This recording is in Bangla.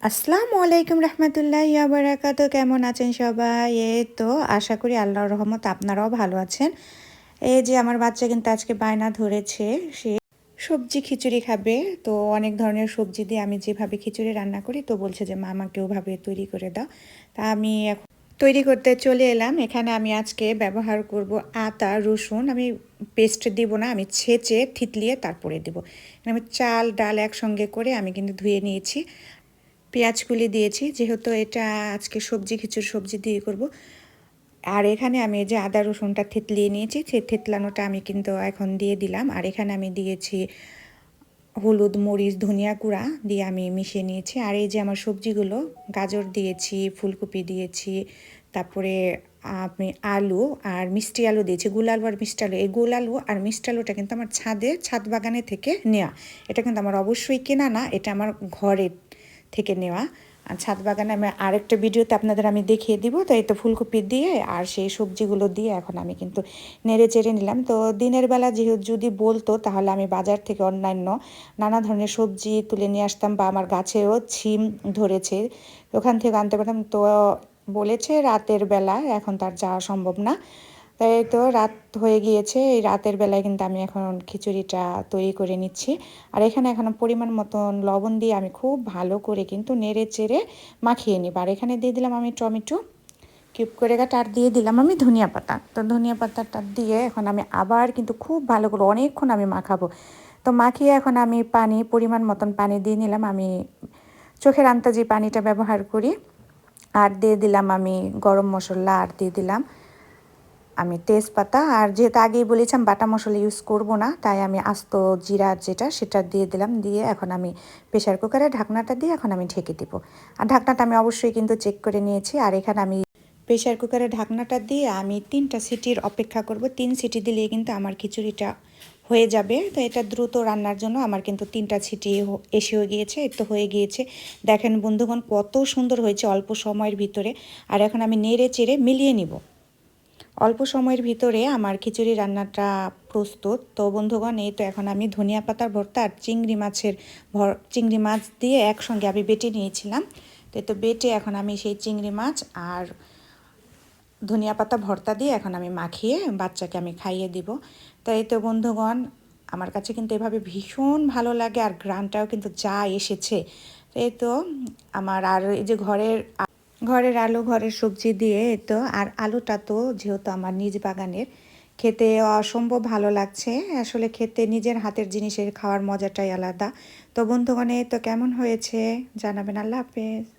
আসসালামু আলাইকুম রহমতুল্লাহি ওয়া বারাকাতু। কেমন আছেন সবাই? এই তো আশা করি আল্লাহর রহমত আপনারাও ভালো আছেন। এই যে আমার বাচ্চা কিন্তু আজকে বায়না ধরেছে, সে সবজি খিচুড়ি খাবে। তো অনেক ধরনের সবজি দিয়ে আমি যেভাবে খিচুড়ি রান্না করি, তো বলছে যে মা আমাকে ওভাবে তৈরি করে দাও। তা আমি এখন তৈরি করতে চলে এলাম। এখানে আমি আজকে ব্যবহার করব আদা রসুন। আমি পেস্ট দিব না, আমি ছেঁচে থিতলিয়ে তারপরে দিব। আমি চাল ডাল একসঙ্গে করে আমি কিন্তু ধুয়ে নিয়েছি, পেঁয়াজ কুলি দিয়েছি, যেহেতু এটা আজকে সবজি খিচুড়ি সবজি দিয়ে করব। আর এখানে আমি যে আদা রসুনটা থেতলিয়ে নিয়েছি, সেই থেতলানোটা আমি কিন্তু এখন দিয়ে দিলাম। আর এখানে আমি দিয়েছি হলুদ মরিচ ধনিয়া গুঁড়া দিয়ে আমি মিশিয়ে নিয়েছি। আর এই যে আমার সবজিগুলো, গাজর দিয়েছি, ফুলকপি দিয়েছি, তারপরে আমি আলু আর মিষ্টি আলু দিয়েছি, গোল আলু আর মিষ্টি আলু। এই গোল আলু আর মিষ্টি আলুটা কিন্তু আমার ছাদ বাগানে থেকে নেওয়া। এটা কিন্তু আমার অবশ্যই কেনা না, এটা আমার ঘরের থেকে নেওয়া। আর ছাদ বাগানে আমি আরেকটা ভিডিওতে আপনাদের আমি দেখিয়ে দিব। তো এই তো ফুলকপি দিয়ে আর সেই সবজিগুলো দিয়ে এখন আমি কিন্তু নেড়ে চেড়ে নিলাম। তো দিনের বেলা যেহেতু যদি বলতো, তাহলে আমি বাজার থেকে অন্যান্য নানা ধরনের সবজি তুলে নিয়ে আসতাম, বা আমার গাছেও ছিম ধরেছে, ওখান থেকে আনতে পারতাম। তো বলেছে রাতের বেলা এখন তার যাওয়া সম্ভব না। তাই তো রাত হয়ে গিয়েছে, এই রাতের বেলায় কিন্তু আমি এখন খিচুড়িটা তৈরি করে নিচ্ছি। আর এখানে এখন পরিমাণ মতন লবণ দিয়ে আমি খুব ভালো করে কিন্তু নেড়ে চেড়ে মাখিয়ে নিব। আর এখানে দিয়ে দিলাম আমি টমেটো কিউব করে কাটা, আর দিয়ে দিলাম আমি ধনিয়া পাতা। তো ধনিয়া পাতাটা দিয়ে এখন আমি আবার কিন্তু খুব ভালো করে অনেকক্ষণ আমি মাখাবো। তো মাখিয়ে এখন আমি পানি পরিমাণ মতন পানি দিয়ে নিলাম। আমি চোখের আন্দাজে পানিটা ব্যবহার করি। আর দিয়ে দিলাম আমি গরম মশলা, আর দিয়ে দিলাম আমি তেজপাতা। আর যেহেতু আগেই বলেছিলাম বাটা মশলা ইউজ করব না, তাই আমি আস্ত জিরা যেটা সেটা দিয়ে দিলাম। দিয়ে এখন আমি প্রেশার কুকারে ঢাকনাটা দিয়ে এখন আমি ঢেকে দিব। আর ঢাকনাটা আমি অবশ্যই কিন্তু চেক করে নিয়েছি। আর এখানে আমি প্রেশার কুকারে ঢাকনাটা দিয়ে আমি 3টা সিটির অপেক্ষা করব। 3 সিটি দিলেই কিন্তু আমার খিচুড়িটা হয়ে যাবে। তো এটা দ্রুত রান্নার জন্য আমার কিন্তু 3টা সিটি এসেও গিয়েছে, তো হয়ে গিয়েছে। দেখেন বন্ধুগণ কত সুন্দর হয়েছে অল্প সময়ের ভিতরে। আর এখন আমি নেড়ে চেড়ে মিলিয়ে নিব। অল্প সময়ের ভিতরে আমার খিচুড়ি রান্নাটা প্রস্তুত। তো বন্ধুগণ এই তো এখন আমি ধনিয়া পাতার ভর্তা আর চিংড়ি মাছ দিয়ে একসঙ্গে আমি বেটে নিয়েছিলাম। তো এই তো বেটে এখন আমি সেই চিংড়ি মাছ আর ধনিয়া পাতা ভর্তা দিয়ে এখন আমি মাখিয়ে বাচ্চাকে আমি খাইয়ে দিব। তো এই তো বন্ধুগণ আমার কাছে কিন্তু এভাবে ভীষণ ভালো লাগে, আর গ্রানটাও কিন্তু যা এসেছে। তো এই তো আমার, আর এই যে ঘরের আলু ঘরের সবজি দিয়ে তো, আর আলুটা তো যেহেতু আমার নিজ বাগানের, খেতে অসম্ভব ভালো লাগছে। আসলে খেতে নিজের হাতের জিনিসের খাওয়ার মজাটাই আলাদা। তো বন্ধুগণে তো কেমন হয়েছে জানাবেন। আল্লাহ হাফেজ।